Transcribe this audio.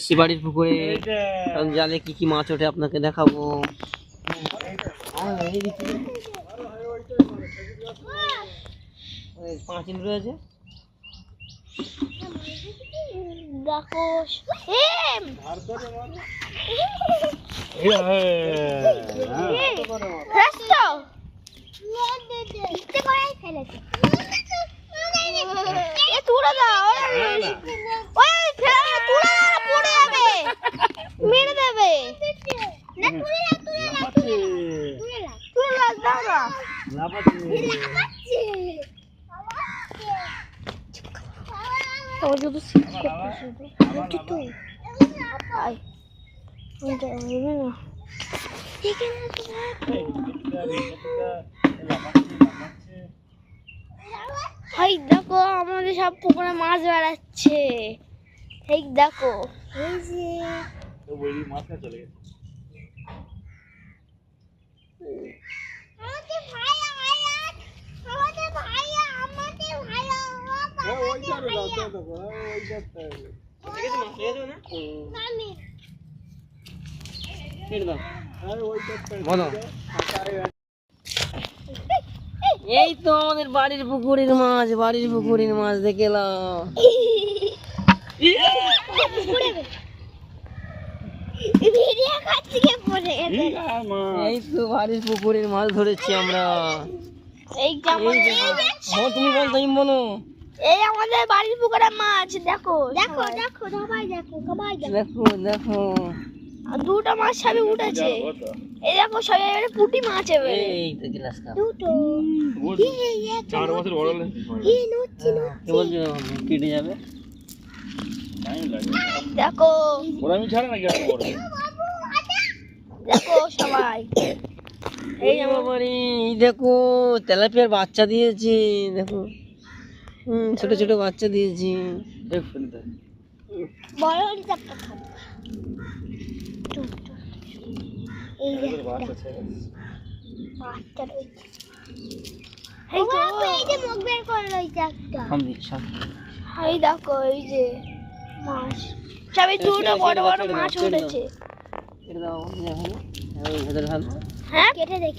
শিবাড়ির পুকুরে জালে কি কি মাছ ওঠে আপনাকে দেখাবো। পাঁচিল রয়েছে দেখো তুলে দাও মেরে দেবে দেখো আমাদের সব পুকুরে মাছ বেড়াচ্ছে। এই দেখো এই তো আমাদের বাড়ির পুকুরের মাছ দেখে এলাম। এই তো বাড়ির পুকুরের মাছ ধরেছি আমরা। তুমি বল তুমি বলো। এই আমাদের বাড়ির পুকুরের মাছ দেখো দেখো দেখো সবাই দেখো সবাই দেখো দেখো আর দুটো মাছ সবই উঠেছে। এই দেখো সবাই এবারে পুঁটি মাছ হবে। এই তো গ্লাস কাপ দুটো 4 বছর বড় হলে এই নচ্ছি কি বলছো কেটে যাবে। দেখো ওরা আমি ছাড়া নাকি আর বড় দেখো সবাই এই আমার বাড়ি দেখো তেলাপিয়ার বাচ্চা দিয়েছি দেখো। ছোট ছোট বাচ্চা দিয়েছি। বড় হলে একটা খাবো। এই দেখো বাচ্চা রয়েছে। এই যে মুখ বের করলো এইটা একটা। এই দেখো এই যে মাছ সবাই দুটো বড় বড় মাছ উঠেছে। এটা দাও ভেতরে ঢালো। হ্যাঁ কেটে দে